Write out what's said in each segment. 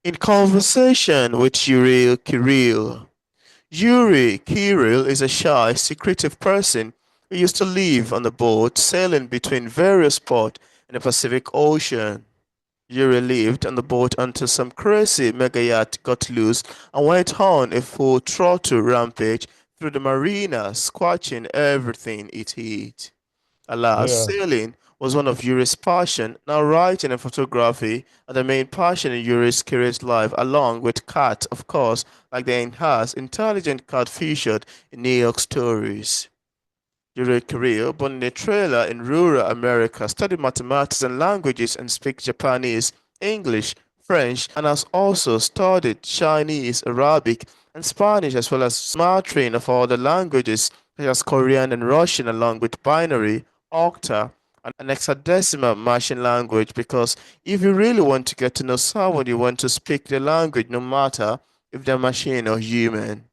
In conversation with Yurie Kiril. Yuri Kiril is a shy, secretive person who used to live on a boat sailing between various ports in the Pacific Ocean. Yuri lived on the boat until some crazy mega-yacht got loose and went on a full throttle rampage through the marina, squashing everything it hit. Alas, Yeah, sailing was one of Yuri's passion. Now writing and photography are the main passion in Yuri's career life, along with cat, of course, like the enhanced, intelligent cat featured in New York stories. Yuri Kiri, born in a trailer in rural America, studied mathematics and languages and speaks Japanese, English, French, and has also studied Chinese, Arabic, and Spanish, as well as smattering of other languages such as Korean and Russian, along with binary, octal, and hexadecimal machine language. Because if you really want to get to know someone, you want to speak the language, no matter if they're machine or human.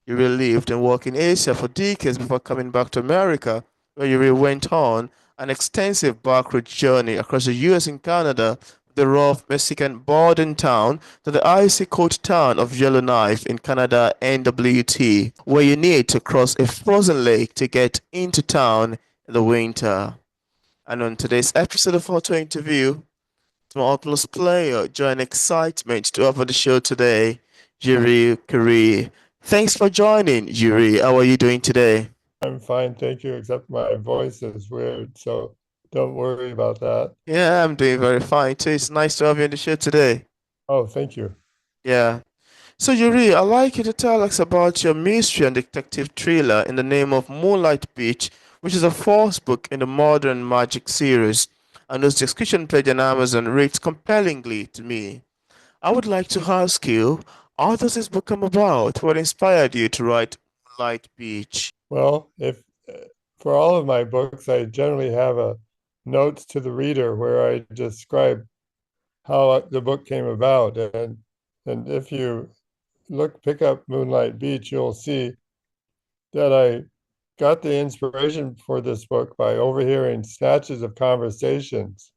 Yuri lived and worked in Asia for decades before coming back to America, where Yuri went on an extensive backroad journey across the US and Canada, the rough Mexican border town to the icy cold town of Yellowknife in Canada NWT, where you need to cross a frozen lake to get into town in the winter. And on today's episode of Auto Interview, my close player join excitement to have on the show today, Yurie Kiri. Thanks for joining, Yuri. How are you doing today? I'm fine, thank you, except my voice is weird, so don't worry about that. Yeah, I'm doing very fine too. It's nice to have you on the show today. Oh, thank you. Yeah. So, Yuri, I'd like you to tell us about your mystery and detective thriller in the name of Moonlight Beach, which is a fourth book in the modern magic series, and whose description page on Amazon rates compellingly to me. I would like to ask you, how does this book come about? What inspired you to write Moonlight Beach? Well, if for all of my books, I generally have a notes to the reader where I describe how the book came about, and if you pick up Moonlight Beach, you'll see that I got the inspiration for this book by overhearing snatches of conversations.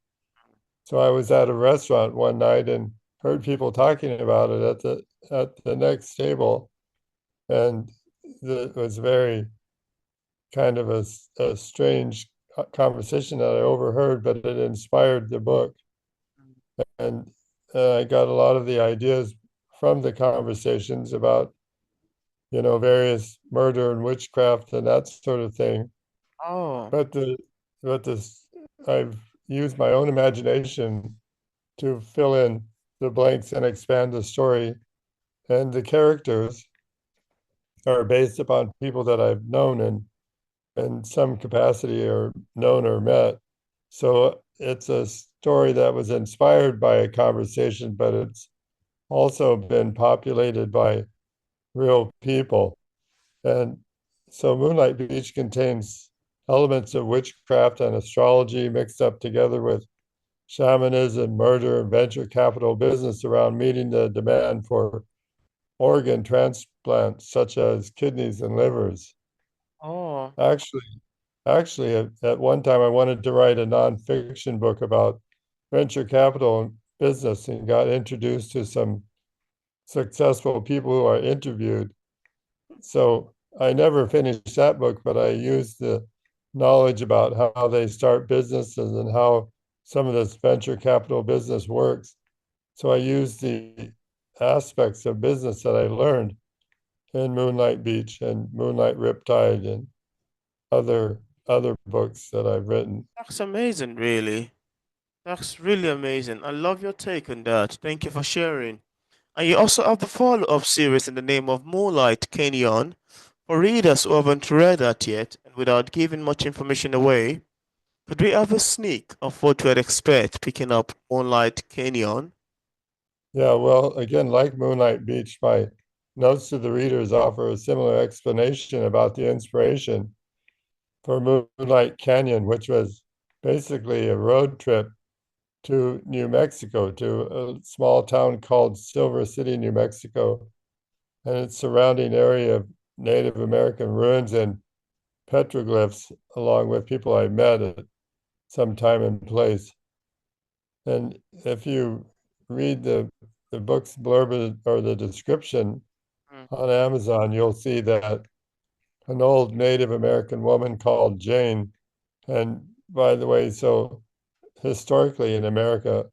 So I was at a restaurant one night and heard people talking about it at the next table, and it was very kind of a strange conversation that I overheard, but it inspired the book, and I got a lot of the ideas from the conversations about various murder and witchcraft and that sort of thing. Oh, But I've used my own imagination to fill in the blanks and expand the story. And the characters are based upon people that I've known in some capacity or known or met. So it's a story that was inspired by a conversation, but it's also been populated by real people. And so Moonlight Beach contains elements of witchcraft and astrology mixed up together with shamanism, murder, and venture capital business around meeting the demand for organ transplants such as kidneys and livers. oh, Actually, actually, at one time I wanted to write a nonfiction book about venture capital and business and got introduced to some successful people who I interviewed. So I never finished that book, but I used the knowledge about how they start businesses and how some of this venture capital business works. So I used the aspects of business that I learned in Moonlight Beach and Moonlight Riptide and other books that I've written. that's amazing, really. That's really amazing. I love your take on that. Thank you for sharing. And you also have the follow-up series in the name of Moonlight Canyon. For readers who haven't read that yet, and without giving much information away, could we have a sneak of what we'd expect picking up Moonlight Canyon? Yeah, well, again, like Moonlight Beach, my notes to the readers offer a similar explanation about the inspiration for Moonlight Canyon, which was basically a road trip to New Mexico, to a small town called Silver City, New Mexico, and its surrounding area of Native American ruins and petroglyphs, along with people I met at some time and place. And if you read the the book's blurb or the description Mm. on Amazon, you'll see that an old Native American woman called Jane. And by the way, so historically in America,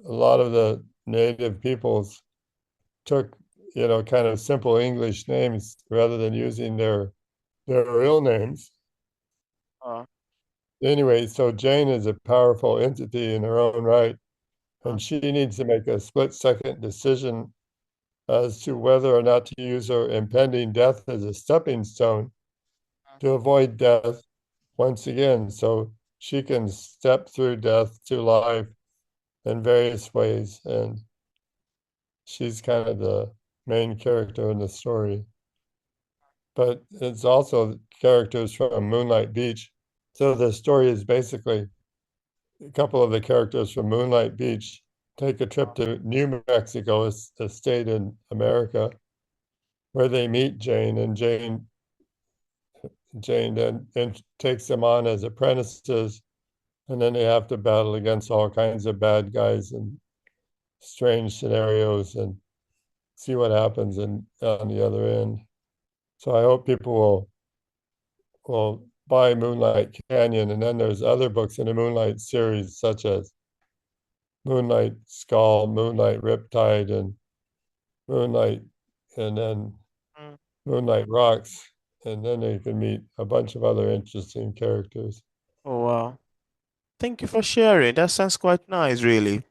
a lot of the native peoples took, kind of simple English names rather than using their real names. Uh, Anyway, so Jane is a powerful entity in her own right, uh, and she needs to make a split-second decision as to whether or not to use her impending death as a stepping stone to avoid death once again, so she can step through death to life in various ways. And she's kind of the main character in the story. But it's also characters from Moonlight Beach. So the story is basically a couple of the characters from Moonlight Beach take a trip to New Mexico, a state in America, where they meet Jane, and Jane then takes them on as apprentices, and then they have to battle against all kinds of bad guys and strange scenarios and see what happens on the other end. So I hope people will buy Moonlight Canyon, and then there's other books in the Moonlight series, such as Moonlight Skull, Moonlight Riptide, and Moonlight, and then mm. Moonlight Rocks, and then you can meet a bunch of other interesting characters. Oh wow. Thank you for sharing. That sounds quite nice, really.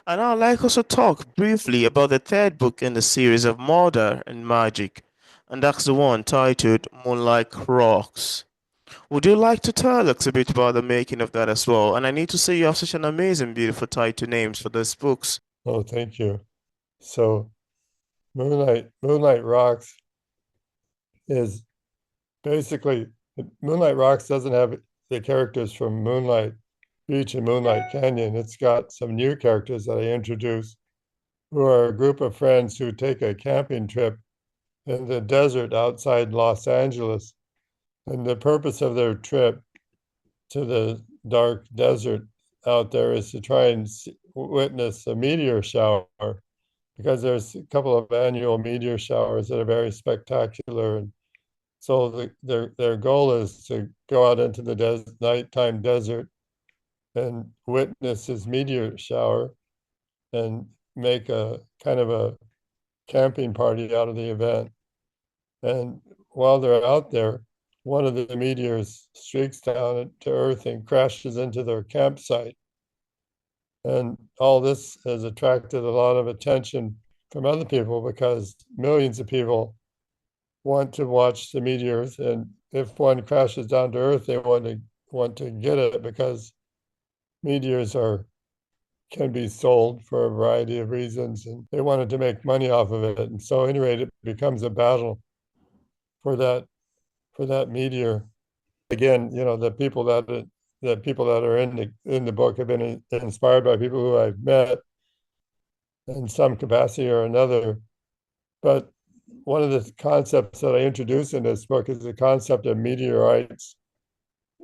And I'd like also talk briefly about the third book in the series of Murder and Magic, and that's the one titled Moonlight Rocks. Would you like to tell us a bit about the making of that as well? And I need to say you have such an amazing, beautiful title names for these books. Oh, thank you. So Moonlight Rocks is basically Moonlight Rocks doesn't have the characters from Moonlight Beach and Moonlight Canyon. It's got some new characters that I introduced, who are a group of friends who take a camping trip in the desert outside Los Angeles. And the purpose of their trip to the dark desert out there is to try and witness a meteor shower, because there's a couple of annual meteor showers that are very spectacular. And so their goal is to go out into the nighttime desert and witness this meteor shower and make a kind of a camping party out of the event. And while they're out there, one of the meteors streaks down to Earth and crashes into their campsite. And all this has attracted a lot of attention from other people because millions of people want to watch the meteors. And if one crashes down to Earth, they want to get it because meteors are can be sold for a variety of reasons, and they wanted to make money off of it. And so, anyway, it becomes a battle for that meteor. Again, the people that are in the book have been inspired by people who I've met in some capacity or another. But one of the concepts that I introduce in this book is the concept of meteorites.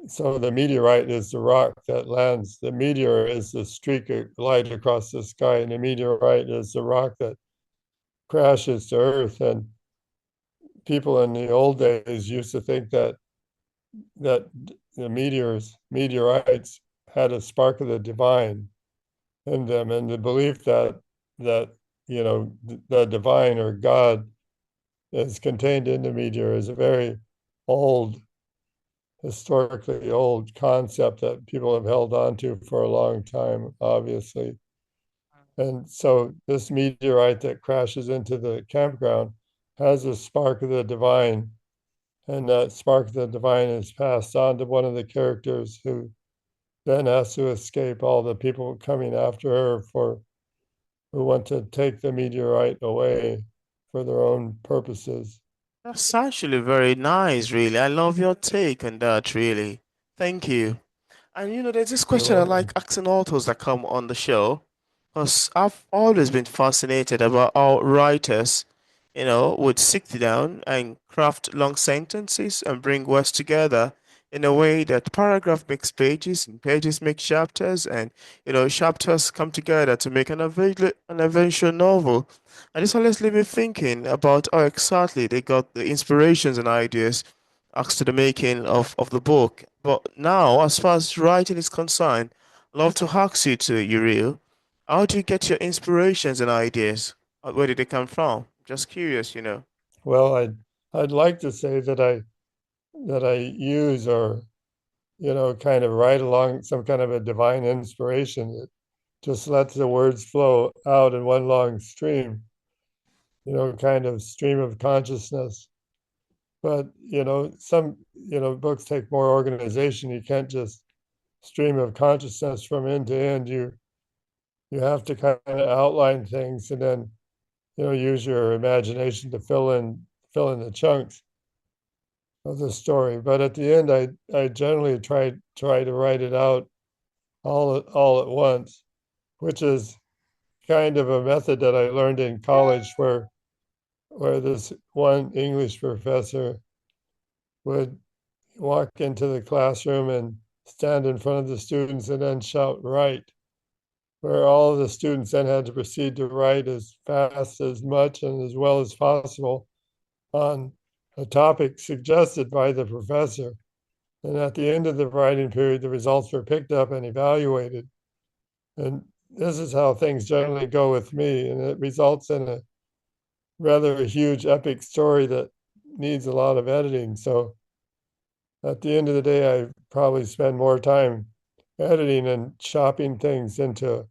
So the meteorite is the rock that lands. The meteor is the streak of light across the sky, and the meteorite is the rock that crashes to Earth. And people in the old days used to think that the meteorites had a spark of the divine in them, and the belief that the divine or God is contained in the meteor is a very old, historically old concept that people have held on to for a long time, obviously. And so this meteorite that crashes into the campground has a spark of the divine, and that spark of the divine is passed on to one of the characters, who then has to escape all the people coming after her for who want to take the meteorite away for their own purposes. That's actually very nice, really. I love your take on that, really. Thank you. And there's this You're question I like welcome. asking authors that come on the show, because I've always been fascinated about how writers, would sit down and craft long sentences and bring words together in a way that paragraph makes pages and pages make chapters, and chapters come together to make an eventual novel. And this always leave me thinking about how exactly they got the inspirations and ideas as to the making of the book. But now, as far as writing is concerned, I'd love to ask you to Uriel, how do you get your inspirations and ideas? Where did they come from? Just curious. Well, I'd like to say that I use or kind of ride along some kind of a divine inspiration that just lets the words flow out in one long stream, kind of stream of consciousness. But, some, books take more organization. You can't just stream of consciousness from end to end. You have to kind of outline things and then, use your imagination to fill in the chunks of the story. But at the end, I generally try to write it out all at once, which is kind of a method that I learned in college where this one English professor would walk into the classroom and stand in front of the students and then shout write, where all of the students then had to proceed to write as fast, as much, and as well as possible on a topic suggested by the professor. And at the end of the writing period, the results were picked up and evaluated. And this is how things generally go with me. And it results in a rather huge epic story that needs a lot of editing. So at the end of the day, I probably spend more time editing and chopping things into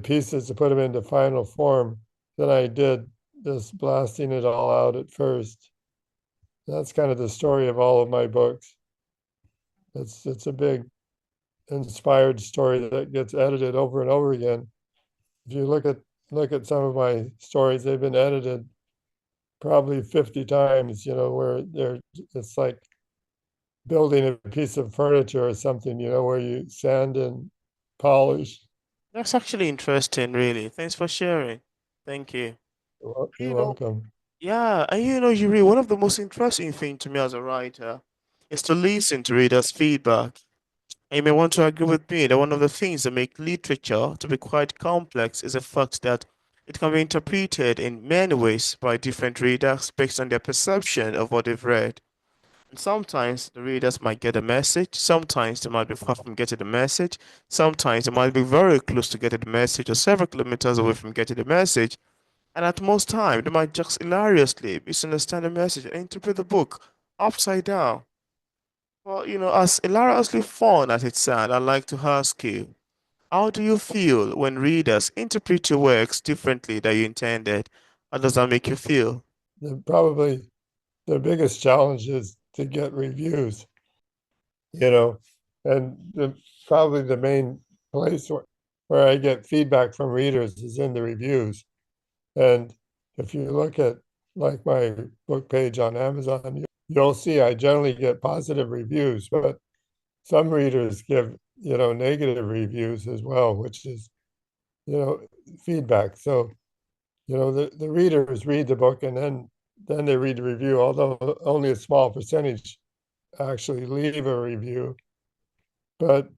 pieces to put them into final form than I did just blasting it all out at first. That's kind of the story of all of my books. It's a big inspired story that gets edited over and over again. If you look at some of my stories, they've been edited probably 50 times, where it's like building a piece of furniture or something, where you sand and polish. That's actually interesting, really. Thanks for sharing. Thank you. You're You know, welcome. yeah, and Yuri, one of the most interesting things to me as a writer is to listen to readers' feedback. And you may want to agree with me that one of the things that make literature to be quite complex is the fact that it can be interpreted in many ways by different readers based on their perception of what they've read. And sometimes the readers might get a message, sometimes they might be far from getting the message, sometimes they might be very close to getting the message or several kilometers away from getting the message. And at most time, they might just hilariously misunderstand the message and interpret the book upside down. Well, as hilariously fun as it sounds, I'd like to ask you, how do you feel when readers interpret your works differently than you intended? How does that make you feel? Probably the biggest challenge is to get reviews, you know, and probably the main place where I get feedback from readers is in the reviews. And if you look at like my book page on Amazon, you'll see I generally get positive reviews, but some readers give, negative reviews as well, which is, you know, feedback. So, the readers read the book and then they read the review, although only a small percentage actually leave a review. But,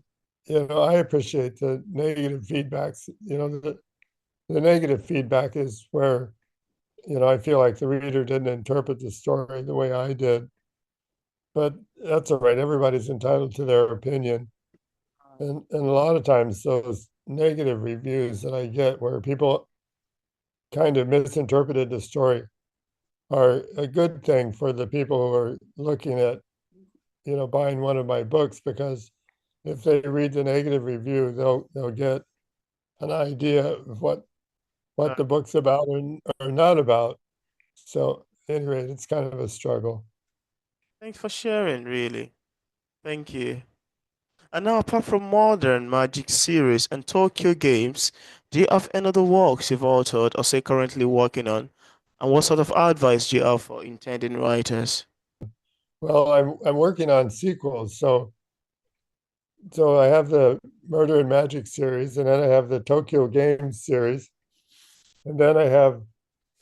I appreciate the negative feedbacks. The negative feedback is where, I feel like the reader didn't interpret the story the way I did. But that's all right. Everybody's entitled to their opinion. And a lot of times those negative reviews that I get where people kind of misinterpreted the story are a good thing for the people who are looking at, buying one of my books, because if they read the negative review, they'll get an idea of what the book's about or not about. So anyway, it's kind of a struggle. Thanks for sharing, really. Thank you. And now, apart from modern Magic series and Tokyo games, do you have any other works you've authored or say currently working on? And what sort of advice do you have for intending writers? Well, I'm working on sequels, so I have the Murder and Magic series, and then I have the Tokyo Games series, and then I have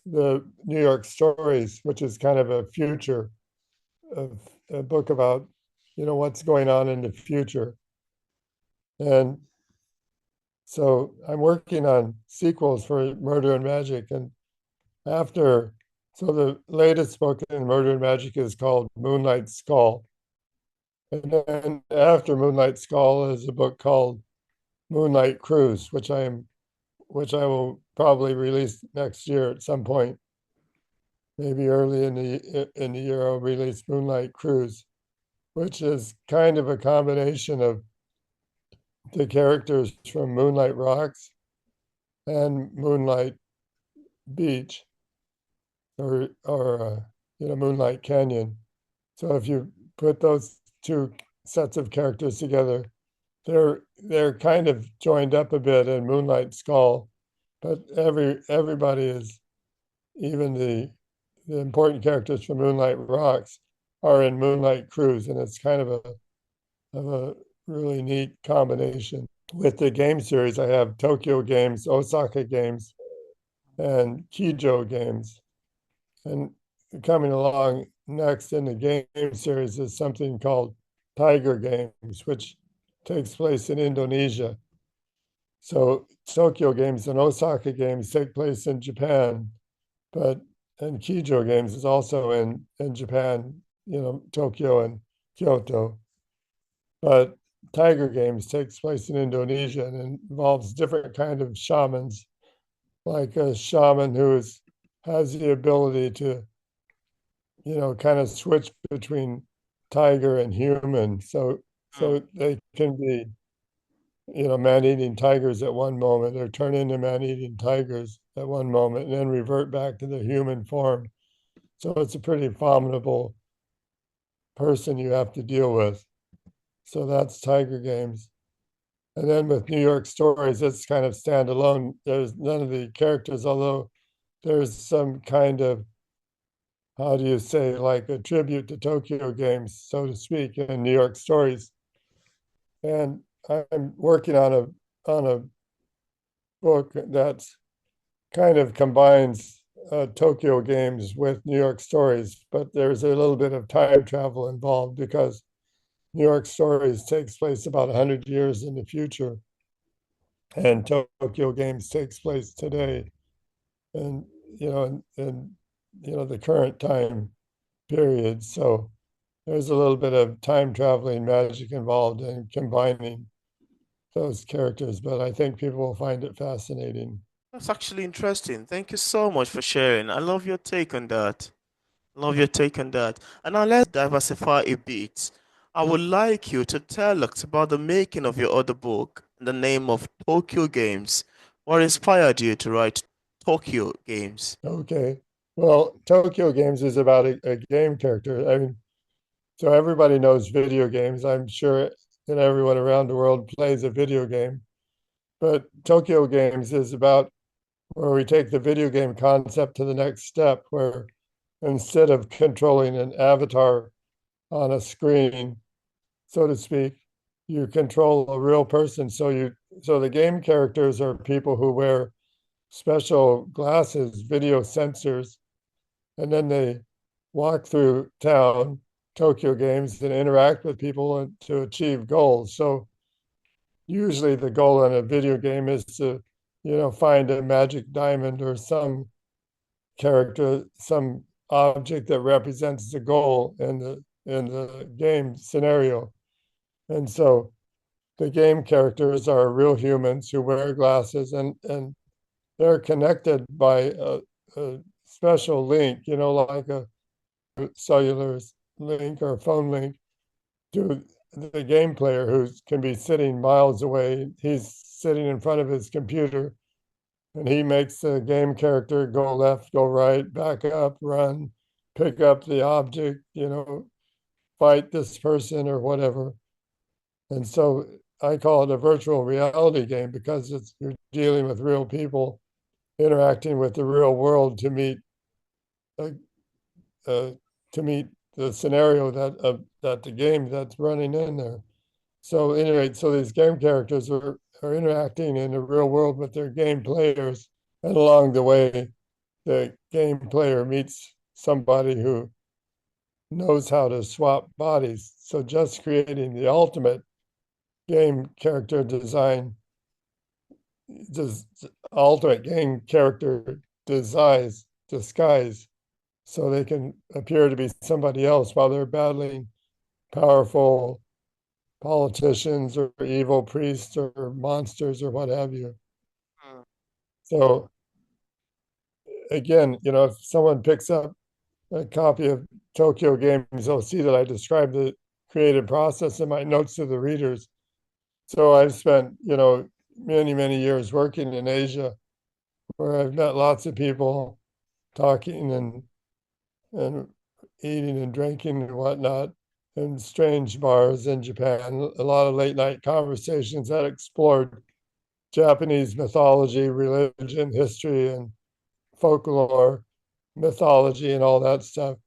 the New York Stories, which is kind of a future of a book about what's going on in the future. And so I'm working on sequels for Murder and Magic. And after, so the latest book in Murder and Magic is called Moonlight Skull. And then after Moonlight Skull is a book called Moonlight Cruise, which I will probably release next year at some point. Maybe early in the year I'll release Moonlight Cruise, which is kind of a combination of the characters from Moonlight Rocks and Moonlight Beach, or Moonlight Canyon. So if you put those two sets of characters together, they're kind of joined up a bit in Moonlight Skull, but everybody is, even the important characters from Moonlight Rocks are in Moonlight Cruise, and it's kind of a really neat combination. With the game series, I have Tokyo games, Osaka games, and Kijo games. And coming along next in the game series is something called Tiger Games, which takes place in Indonesia. So Tokyo games and Osaka games take place in Japan, but and Kijo games is also in Japan, Tokyo and Kyoto. But Tiger Games takes place in Indonesia and involves different kind of shamans, like a shaman has the ability to, kind of switch between tiger and human. So Mm. they can be, man-eating tigers at one moment, or turn into man-eating tigers at one moment, and then revert back to their human form. So it's a pretty formidable person you have to deal with. So that's Tiger Games. And then with New York Stories, it's kind of standalone. There's none of the characters, although there's some kind of, how do you say, like a tribute to Tokyo Games, so to speak, in New York Stories. And I'm working on a book that's kind of combines Tokyo Games with New York Stories, but there's a little bit of time travel involved because New York Stories takes place about 100 years in the future, and Tokyo Games takes place today, and the current time period. So there's a little bit of time traveling magic involved in combining those characters, but I think people will find it fascinating. That's actually interesting. Thank you so much for sharing. I love your take on that. Love your take on that. And now let's diversify a bit. I would like you to tell us about the making of your other book, in the name of Tokyo Games. What inspired you to write Tokyo Games? Okay. Well, Tokyo Games is about a game character. I mean, so everybody knows video games. I'm sure that everyone around the world plays a video game. But Tokyo Games is about where we take the video game concept to the next step, where instead of controlling an avatar on a screen, so to speak, you control a real person. So the game characters are people who wear special glasses, video sensors, and then they walk through town, Tokyo Games, and interact with people and to achieve goals. So usually the goal in a video game is to, find a magic diamond or some character, some object that represents the goal in the game scenario. And so the game characters are real humans who wear glasses, and they're connected by a special link, like a cellular link or phone link to the game player who can be sitting miles away. He's sitting in front of his computer, and he makes the game character go left, go right, back up, run, pick up the object, fight this person or whatever. And so I call it a virtual reality game because you're dealing with real people interacting with the real world uh, uh, to meet the scenario that the game that's running in there. So anyway, so these game characters are interacting in the real world with their game players, and along the way, the game player meets somebody who knows how to swap bodies. So just creating the ultimate game character design, just ultimate game character disguise, so they can appear to be somebody else while they're battling powerful politicians or evil priests or monsters or what have you. Mm. So again, if someone picks up a copy of Tokyo Games, they'll see that I describe the creative process in my notes to the readers. So I've spent, many, many years working in Asia where I've met lots of people talking and eating and drinking and whatnot in strange bars in Japan. A lot of late night conversations that explored Japanese mythology, religion, history, and folklore, mythology, and all that stuff.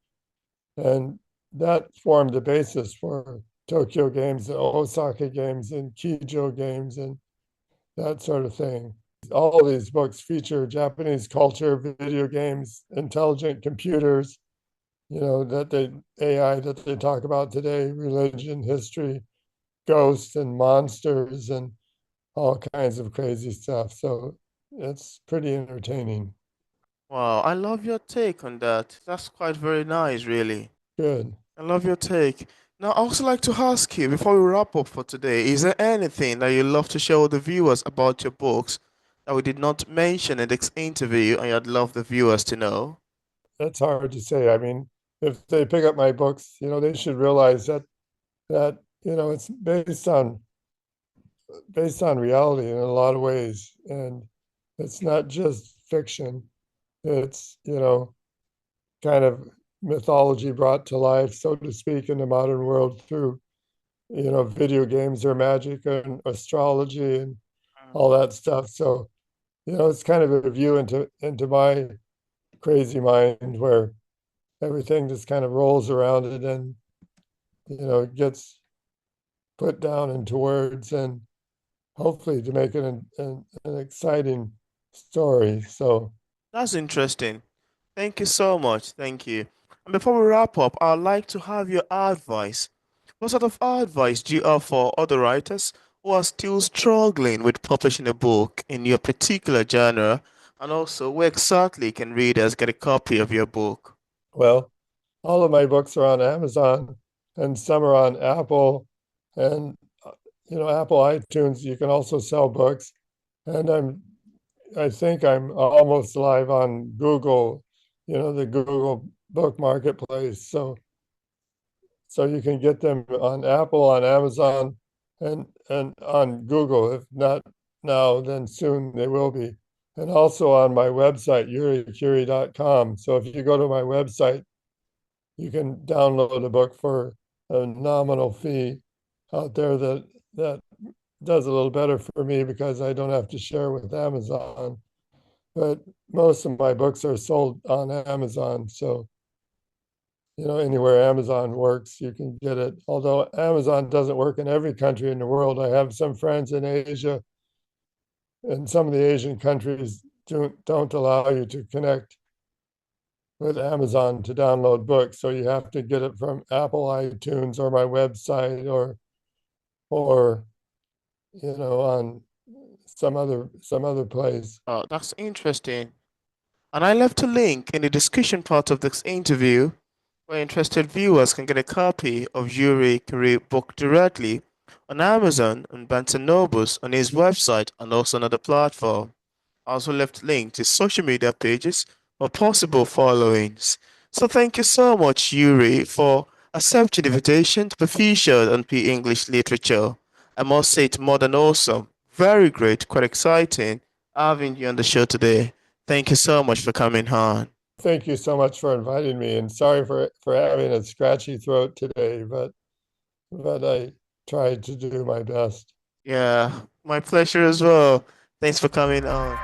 And that formed the basis for Tokyo Games, and Osaka Games, and Kijo Games, and that sort of thing. All of these books feature Japanese culture, video games, intelligent computers, that they AI that they talk about today, religion, history, ghosts and monsters and all kinds of crazy stuff. So it's pretty entertaining. Wow, I love your take on that. That's quite very nice, really. Good. I love your take. Now, I also like to ask you before we wrap up for today, is there anything that you'd love to share with the viewers about your books that we did not mention in this interview and you'd love the viewers to know? That's hard to say. I mean, if they pick up my books, they should realize that it's based on reality in a lot of ways, and it's not just fiction. It's kind of mythology brought to life, so to speak, in the modern world through video games or magic and astrology and all that stuff. So it's kind of a view into my crazy mind where everything just kind of rolls around it and gets put down into words and hopefully to make it an exciting story. So That's interesting. Thank you so much. Thank you. And before we wrap up, I'd like to have your advice. What sort of advice do you have for other writers who are still struggling with publishing a book in your particular genre? And also, where exactly can readers get a copy of your book? well, all of my books are on Amazon and some are on Apple and Apple iTunes. You can also sell books, and I think I'm almost live on Google, the Google Book Marketplace. So you can get them on Apple, on Amazon, and on Google. If not now, then soon they will be. And also on my website, yurikiri.com. So if you go to my website, you can download a book for a nominal fee out there that does a little better for me because I don't have to share with Amazon. But most of my books are sold on Amazon. So, anywhere Amazon works, you can get it. Although Amazon doesn't work in every country in the world. I have some friends in Asia, and some of the Asian countries don't allow you to connect with Amazon to download books. So you have to get it from Apple iTunes or my website or on some other place. Oh, that's interesting. And I left a link in the description part of this interview where interested viewers can get a copy of Yurie Kiri book directly on Amazon and Barnes& Nobles on his website and also another platform. I also left links to social media pages or possible followings. So thank you so much, Yuri, for accepting the invitation to be featured on P English Literature. I must say it's more than awesome. Very great, quite exciting having you on the show today. Thank you so much for coming on. Thank you so much for inviting me, and sorry for having a scratchy throat today, but I tried to do my best. Yeah, my pleasure as well. Thanks for coming on.